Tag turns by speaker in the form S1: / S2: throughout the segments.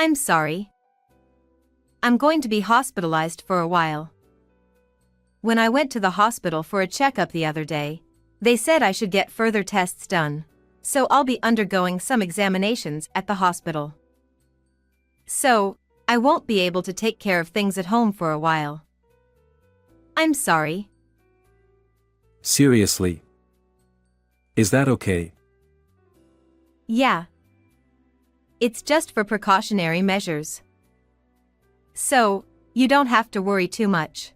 S1: I'm sorry. I'm going to be hospitalized for a while. When I went to the hospital for a checkup the other day, they said I should get further tests done, so I'll be undergoing some examinations at the hospital. So, I won't be able to take care of things at home for a while. I'm sorry.
S2: Seriously? Is that okay?
S1: Yeah. It's just for precautionary measures. So, you don't have to worry too much.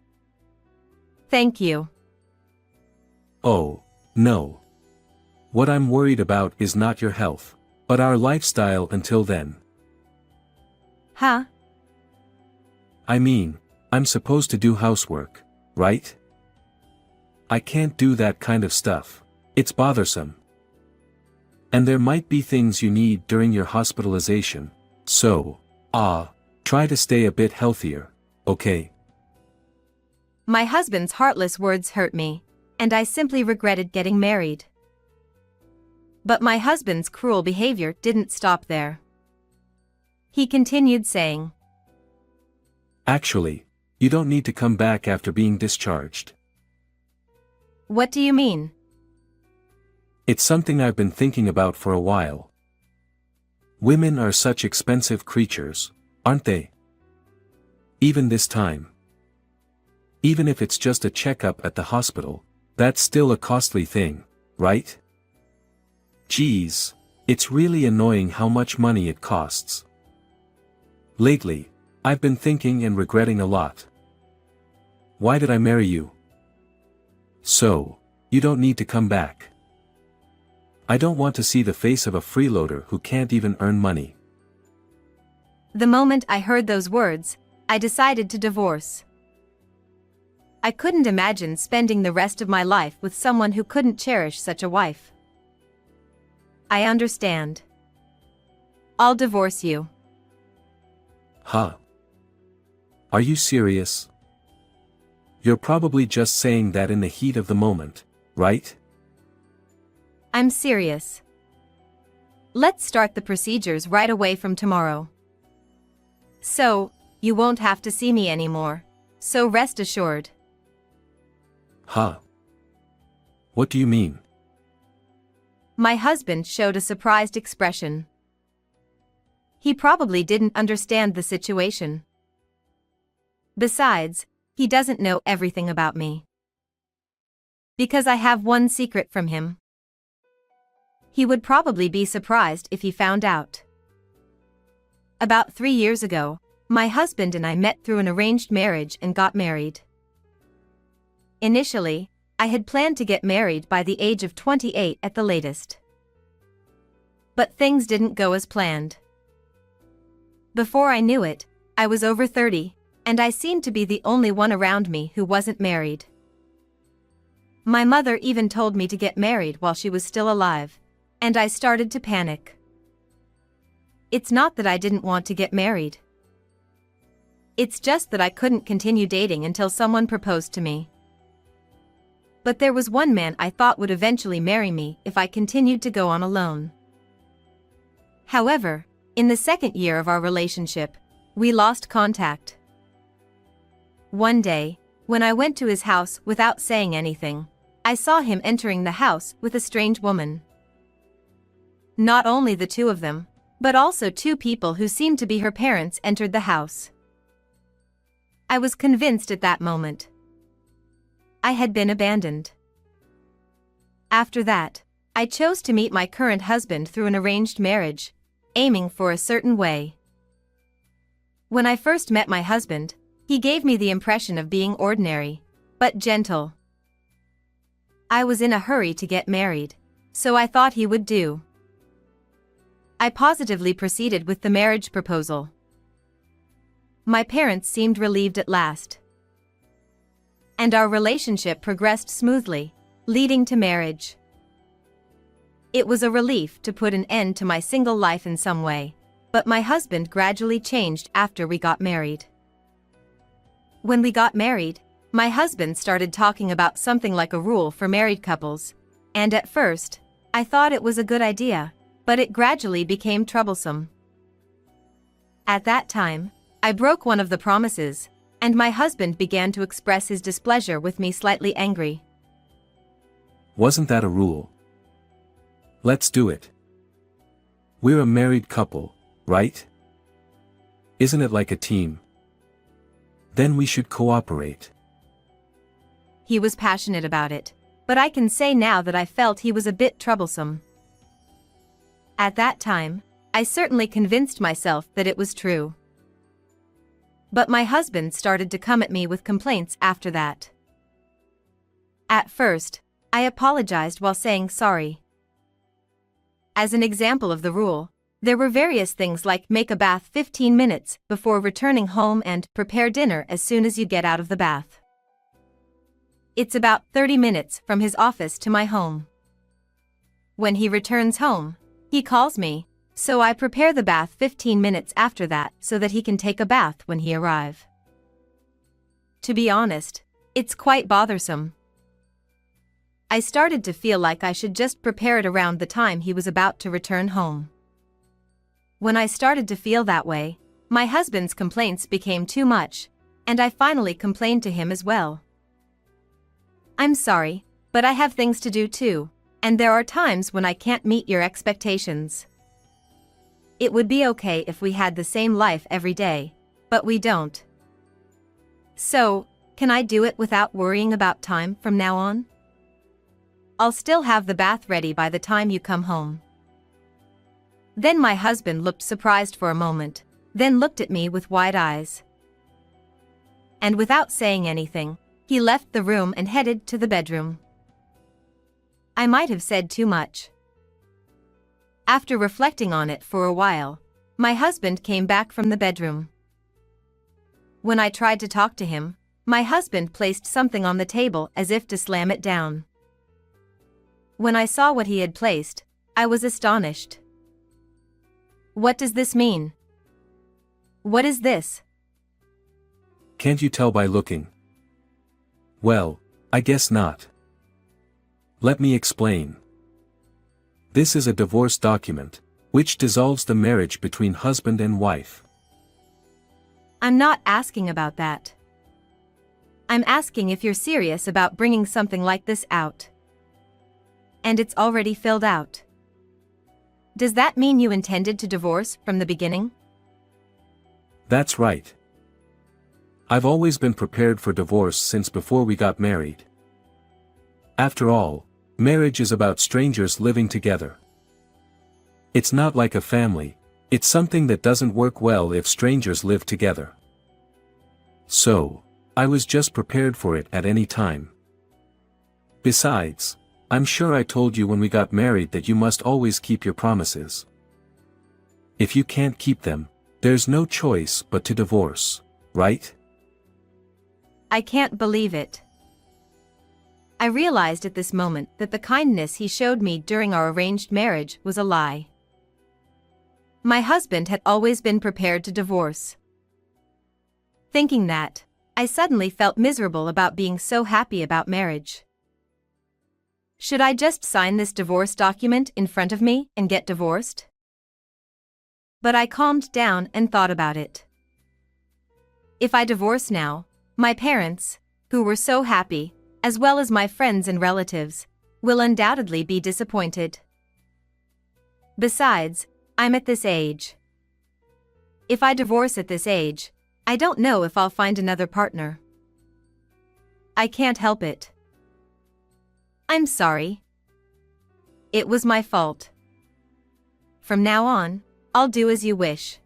S1: Thank you.
S2: Oh, no. What I'm worried about is not your health, but our lifestyle until then.
S1: Huh?
S2: I mean, I'm supposed to do housework, right? I can't do that kind of stuff. It's bothersome. And there might be things you need during your hospitalization, so, try to stay a bit healthier, okay?
S1: My husband's heartless words hurt me, and I simply regretted getting married. But my husband's cruel behavior didn't stop there. He continued saying,
S2: Actually, you don't need to come back after being discharged.
S1: What do you mean?
S2: It's something I've been thinking about for a while. Women are such expensive creatures, aren't they? Even this time. Even if it's just a checkup at the hospital, that's still a costly thing, right? Geez, it's really annoying how much money it costs. Lately, I've been thinking and regretting a lot. Why did I marry you? So, you don't need to come back. I don't want to see the face of a freeloader who can't even earn money.
S1: The moment I heard those words, I decided to divorce. I couldn't imagine spending the rest of my life with someone who couldn't cherish such a wife. I understand. I'll divorce you.
S2: Huh? Are you serious? You're probably just saying that in the heat of the moment, right?
S1: I'm serious. Let's start the procedures right away from tomorrow. So, you won't have to see me anymore, so rest assured.
S2: Huh? What do you mean?
S1: My husband showed a surprised expression. He probably didn't understand the situation. Besides, he doesn't know everything about me. Because I have one secret from him. He would probably be surprised if he found out. About 3 years ago, my husband and I met through an arranged marriage and got married. Initially, I had planned to get married by the age of 28 at the latest. But things didn't go as planned. Before I knew it, I was over 30, and I seemed to be the only one around me who wasn't married. My mother even told me to get married while she was still alive, and I started to panic. It's not that I didn't want to get married. It's just that I couldn't continue dating until someone proposed to me. But there was one man I thought would eventually marry me if I continued to go on alone. However, in the second year of our relationship, we lost contact. One day, when I went to his house without saying anything, I saw him entering the house with a strange woman. Not only the two of them, but also 2 people who seemed to be her parents entered the house. I was convinced at that moment. I had been abandoned. After that, I chose to meet my current husband through an arranged marriage, aiming for a certain way. When I first met my husband, he gave me the impression of being ordinary, but gentle. I was in a hurry to get married, so I thought he would do. I positively proceeded with the marriage proposal. My parents seemed relieved at last. And our relationship progressed smoothly, leading to marriage. It was a relief to put an end to my single life in some way, but my husband gradually changed after we got married. When we got married, my husband started talking about something like a rule for married couples, and at first, I thought it was a good idea, but it gradually became troublesome. At that time, I broke one of the promises, and my husband began to express his displeasure with me, slightly angry.
S2: Wasn't that a rule? Let's do it. We're a married couple, right? Isn't it like a team? Then we should cooperate.
S1: He was passionate about it, but I can say now that I felt he was a bit troublesome. At that time, I certainly convinced myself that it was true. But my husband started to come at me with complaints after that. At first, I apologized while saying sorry. As an example of the rule, there were various things like make a bath 15 minutes before returning home and prepare dinner as soon as you get out of the bath. It's about 30 minutes from his office to my home. When he returns home, he calls me, so I prepare the bath 15 minutes after that so that he can take a bath when he arrives. To be honest, it's quite bothersome. I started to feel like I should just prepare it around the time he was about to return home. When I started to feel that way, my husband's complaints became too much, and I finally complained to him as well. I'm sorry, but I have things to do too, and there are times when I can't meet your expectations. It would be okay if we had the same life every day, but we don't. So, can I do it without worrying about time from now on? I'll still have the bath ready by the time you come home. Then my husband looked surprised for a moment, then looked at me with wide eyes. And without saying anything, he left the room and headed to the bedroom. I might have said too much. After reflecting on it for a while, my husband came back from the bedroom. When I tried to talk to him, my husband placed something on the table as if to slam it down. When I saw what he had placed, I was astonished. What does this mean? What is this?
S2: Can't you tell by looking? Well, I guess not. Let me explain. This is a divorce document, which dissolves the marriage between husband and wife.
S1: I'm not asking about that. I'm asking if you're serious about bringing something like this out. And it's already filled out. Does that mean you intended to divorce from the beginning?
S2: That's right. I've always been prepared for divorce since before we got married. After all, marriage is about strangers living together. It's not like a family, it's something that doesn't work well if strangers live together. So, I was just prepared for it at any time. Besides, I'm sure I told you when we got married that you must always keep your promises. If you can't keep them, there's no choice but to divorce, right?
S1: I can't believe it. I realized at this moment that the kindness he showed me during our arranged marriage was a lie. My husband had always been prepared to divorce. Thinking that, I suddenly felt miserable about being so happy about marriage. Should I just sign this divorce document in front of me and get divorced? But I calmed down and thought about it. If I divorce now, my parents, who were so happy, as well as my friends and relatives, will undoubtedly be disappointed. Besides, I'm at this age. If I divorce at this age, I don't know if I'll find another partner. I can't help it. I'm sorry. It was my fault. From now on, I'll do as you wish.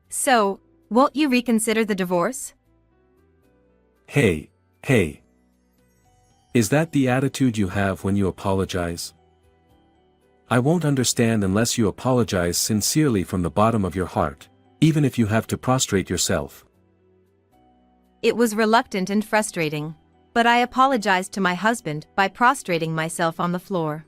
S1: So, won't you reconsider the divorce?
S2: Hey. Is that the attitude you have when you apologize? I won't understand unless you apologize sincerely from the bottom of your heart, even if you have to prostrate yourself.
S1: It was reluctant and frustrating, but I apologized to my husband by prostrating myself on the floor.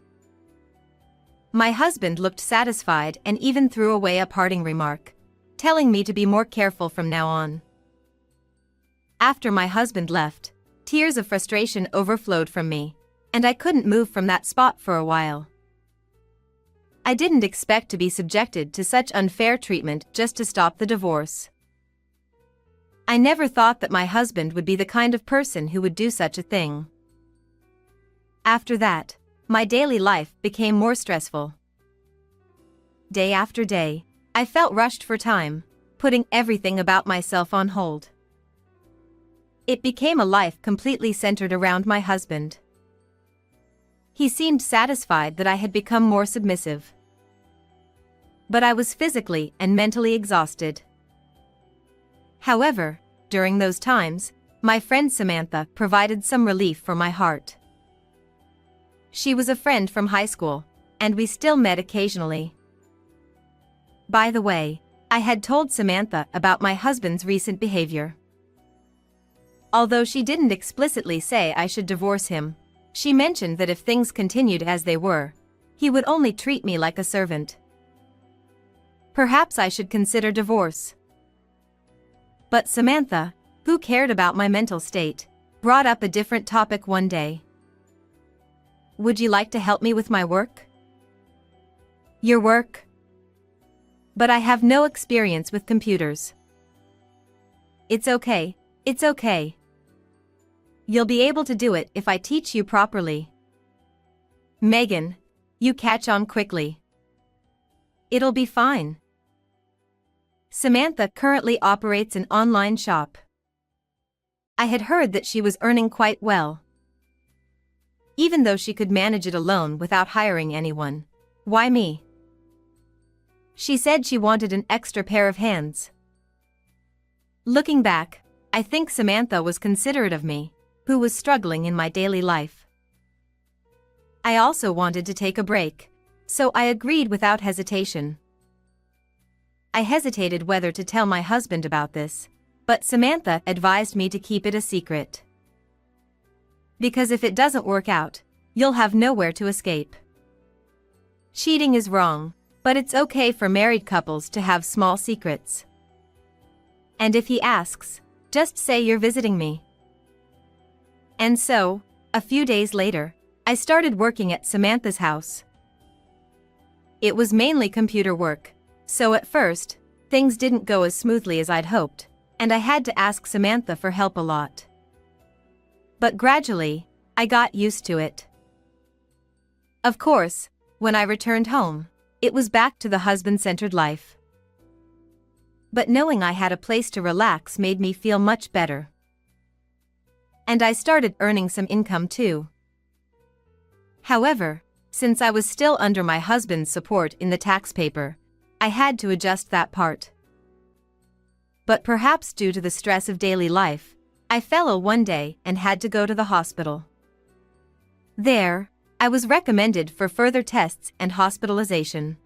S1: My husband looked satisfied and even threw away a parting remark, telling me to be more careful from now on. After my husband left, tears of frustration overflowed from me, and I couldn't move from that spot for a while. I didn't expect to be subjected to such unfair treatment just to stop the divorce. I never thought that my husband would be the kind of person who would do such a thing. After that, my daily life became more stressful. Day after day, I felt rushed for time, putting everything about myself on hold. It became a life completely centered around my husband. He seemed satisfied that I had become more submissive. But I was physically and mentally exhausted. However, during those times, my friend Samantha provided some relief for my heart. She was a friend from high school, and we still met occasionally. By the way, I had told Samantha about my husband's recent behavior. Although she didn't explicitly say I should divorce him, she mentioned that if things continued as they were, he would only treat me like a servant. Perhaps I should consider divorce. But Samantha, who cared about my mental state, brought up a different topic one day. "Would you like to help me with my work?" "Your work?" "But I have no experience with computers." It's okay. You'll be able to do it if I teach you properly." "Megan, you catch on quickly. It'll be fine." Samantha currently operates an online shop. I had heard that she was earning quite well. Even though she could manage it alone without hiring anyone, why me? She said she wanted an extra pair of hands. Looking back, I think Samantha was considerate of me, who was struggling in my daily life. I also wanted to take a break, so I agreed without hesitation. I hesitated whether to tell my husband about this, but Samantha advised me to keep it a secret. Because if it doesn't work out, you'll have nowhere to escape. Cheating is wrong, but it's okay for married couples to have small secrets. And if he asks, just say you're visiting me. And so, a few days later, I started working at Samantha's house. It was mainly computer work, so at first, things didn't go as smoothly as I'd hoped, and I had to ask Samantha for help a lot. But gradually, I got used to it. Of course, when I returned home, it was back to the husband-centered life. But knowing I had a place to relax made me feel much better. And I started earning some income too. However, since I was still under my husband's support in the tax paper, I had to adjust that part. But perhaps due to the stress of daily life, I fell ill one day and had to go to the hospital. There, I was recommended for further tests and hospitalization.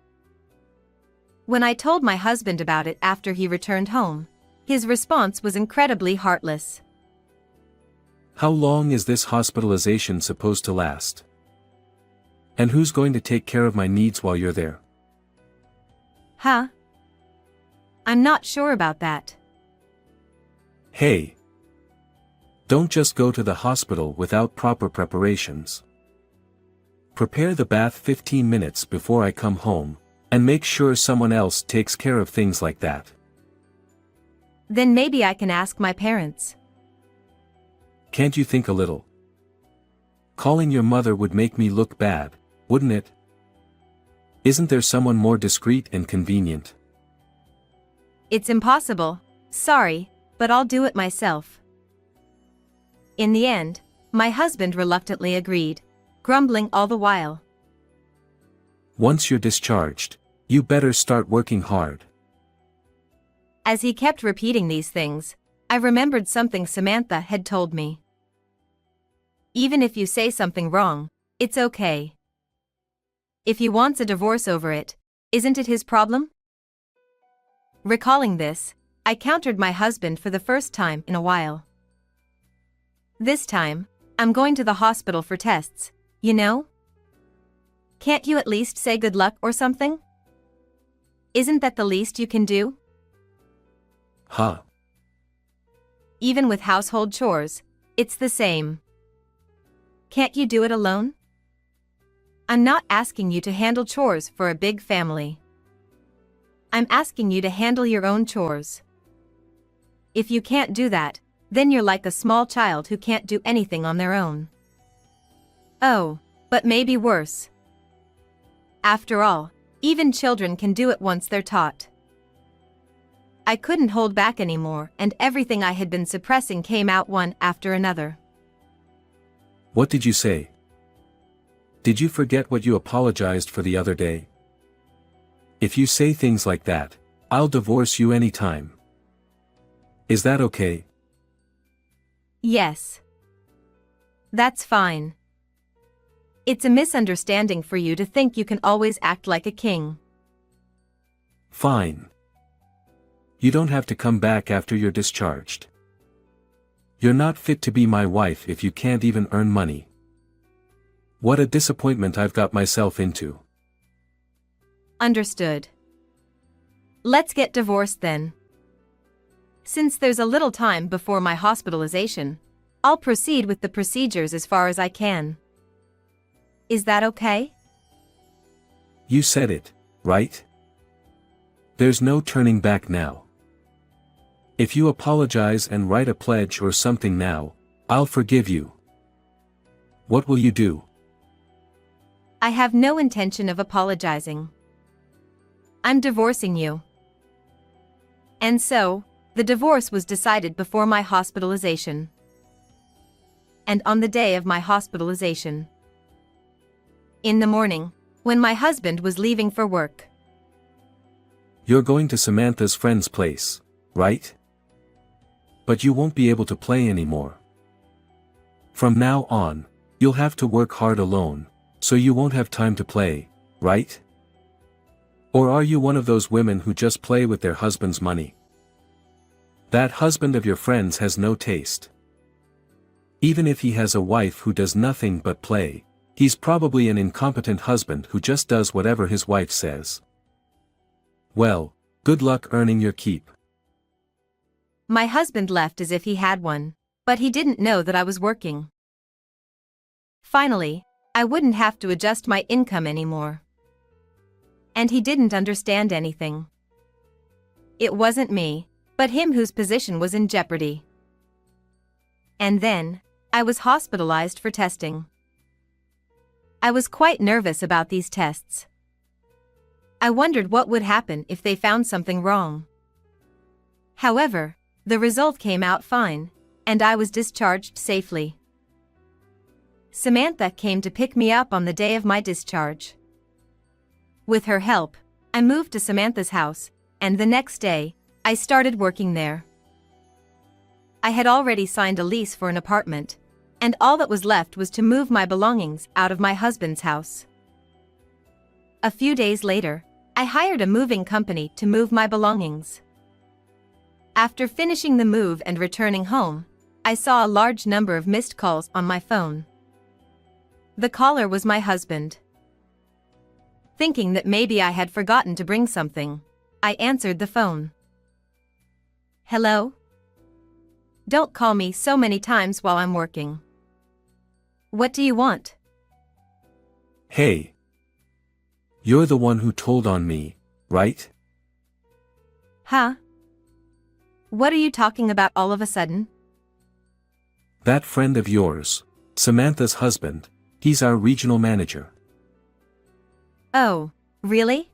S1: When I told my husband about it after he returned home, his response was incredibly heartless.
S2: How long is this hospitalization supposed to last? And who's going to take care of my needs while you're there?
S1: Huh? I'm not sure about that.
S2: Hey! Don't just go to the hospital without proper preparations. Prepare the bath 15 minutes before I come home, and make sure someone else takes care of things like that.
S1: Then maybe I can ask my parents.
S2: Can't you think a little? Calling your mother would make me look bad, wouldn't it? Isn't there someone more discreet and convenient?
S1: It's impossible, sorry, but I'll do it myself. In the end, my husband reluctantly agreed, grumbling all the while.
S2: Once you're discharged, you better start working hard.
S1: As he kept repeating these things, I remembered something Samantha had told me. Even if you say something wrong, it's okay. If he wants a divorce over it, isn't it his problem? Recalling this, I countered my husband for the first time in a while. This time, I'm going to the hospital for tests, you know? Can't you at least say good luck or something? Isn't that the least you can do?
S2: Huh?
S1: Even with household chores, it's the same. Can't you do it alone? I'm not asking you to handle chores for a big family. I'm asking you to handle your own chores. If you can't do that, then you're like a small child who can't do anything on their own. Oh, but maybe worse. After all, even children can do it once they're taught. I couldn't hold back anymore, and everything I had been suppressing came out one after another.
S2: What did you say? Did you forget what you apologized for the other day? If you say things like that, I'll divorce you anytime. Is that okay?
S1: Yes. That's fine. It's a misunderstanding for you to think you can always act like a king.
S2: Fine. You don't have to come back after you're discharged. You're not fit to be my wife if you can't even earn money. What a disappointment I've got myself into.
S1: Understood. Let's get divorced then. Since there's a little time before my hospitalization, I'll proceed with the procedures as far as I can. Is that okay?
S2: You said it, right? There's no turning back now. If you apologize and write a pledge or something now, I'll forgive you. What will you do?
S1: I have no intention of apologizing. I'm divorcing you. And so, the divorce was decided before my hospitalization. And on the day of my hospitalization. In the morning, when my husband was leaving for work.
S2: You're going to Samantha's friend's place, right? But you won't be able to play anymore. From now on, you'll have to work hard alone, so you won't have time to play, right? Or are you one of those women who just play with their husband's money? That husband of your friend's has no taste. Even if he has a wife who does nothing but play, he's probably an incompetent husband who just does whatever his wife says. Well, good luck earning your keep.
S1: My husband left as if he had one, but he didn't know that I was working. Finally, I wouldn't have to adjust my income anymore. And he didn't understand anything. It wasn't me, but him whose position was in jeopardy. And then, I was hospitalized for testing. I was quite nervous about these tests. I wondered what would happen if they found something wrong. However, the result came out fine, and I was discharged safely. Samantha came to pick me up on the day of my discharge. With her help, I moved to Samantha's house, and the next day, I started working there. I had already signed a lease for an apartment, and all that was left was to move my belongings out of my husband's house. A few days later, I hired a moving company to move my belongings. After finishing the move and returning home, I saw a large number of missed calls on my phone. The caller was my husband. Thinking that maybe I had forgotten to bring something, I answered the phone. Hello? Don't call me so many times while I'm working. What do you want?
S2: Hey. You're the one who told on me, right?
S1: Huh? What are you talking about all of a sudden?
S2: That friend of yours, Samantha's husband, he's our regional manager.
S1: Oh, really?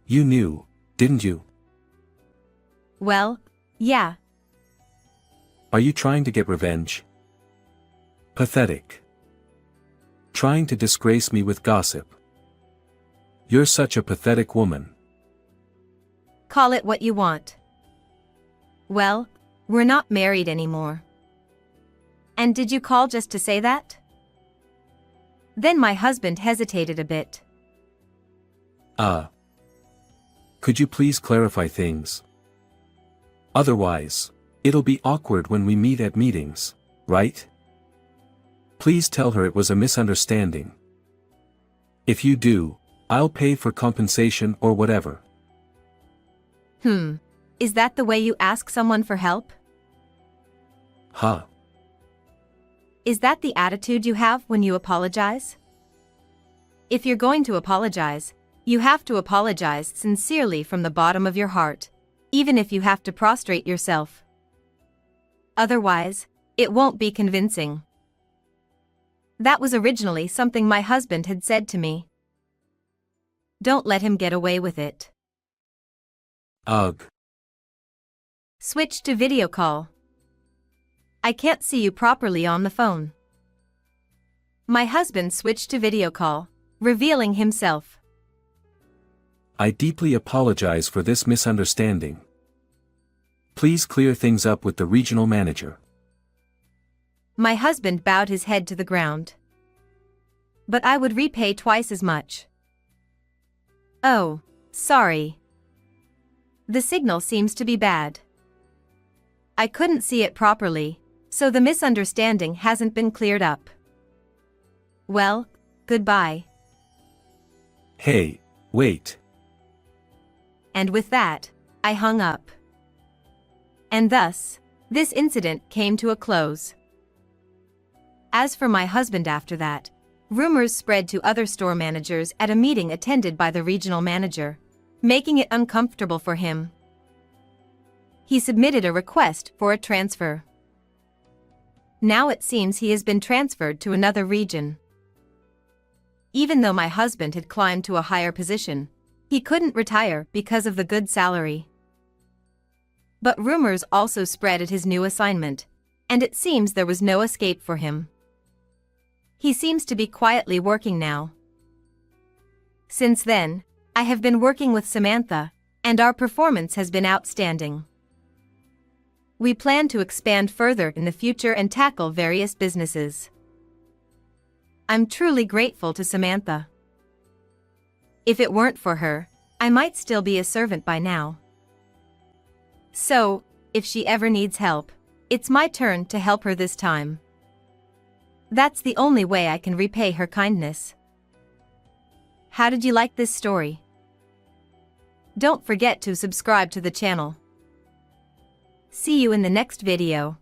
S2: You knew, didn't you?
S1: Well, yeah.
S2: Are you trying to get revenge? Pathetic. Trying to disgrace me with gossip. You're such a pathetic woman.
S1: Call it what you want. Well, we're not married anymore. And did you call just to say that? Then my husband hesitated a bit.
S2: Could you please clarify things? Otherwise, it'll be awkward when we meet at meetings, right? Please tell her it was a misunderstanding. If you do, I'll pay for compensation or whatever.
S1: Is that the way you ask someone for help?
S2: Huh.
S1: Is that the attitude you have when you apologize? If you're going to apologize, you have to apologize sincerely from the bottom of your heart, even if you have to prostrate yourself. Otherwise, it won't be convincing. That was originally something my husband had said to me. Don't let him get away with it.
S2: Ugh.
S1: Switch to video call. I can't see you properly on the phone. My husband switched to video call, revealing himself.
S2: I deeply apologize for this misunderstanding. Please clear things up with the regional manager.
S1: My husband bowed his head to the ground. But I would repay twice as much. Oh, sorry. The signal seems to be bad. I couldn't see it properly, so the misunderstanding hasn't been cleared up. Well, goodbye.
S2: Hey, wait.
S1: And with that, I hung up. And thus, this incident came to a close. As for my husband after that, rumors spread to other store managers at a meeting attended by the regional manager, making it uncomfortable for him. He submitted a request for a transfer. Now it seems he has been transferred to another region. Even though my husband had climbed to a higher position, he couldn't retire because of the good salary. But rumors also spread at his new assignment, and it seems there was no escape for him. He seems to be quietly working now. Since then, I have been working with Samantha, and our performance has been outstanding. We plan to expand further in the future and tackle various businesses. I'm truly grateful to Samantha. If it weren't for her, I might still be a servant by now. So, if she ever needs help, it's my turn to help her this time. That's the only way I can repay her kindness. How did you like this story? Don't forget to subscribe to the channel. See you in the next video.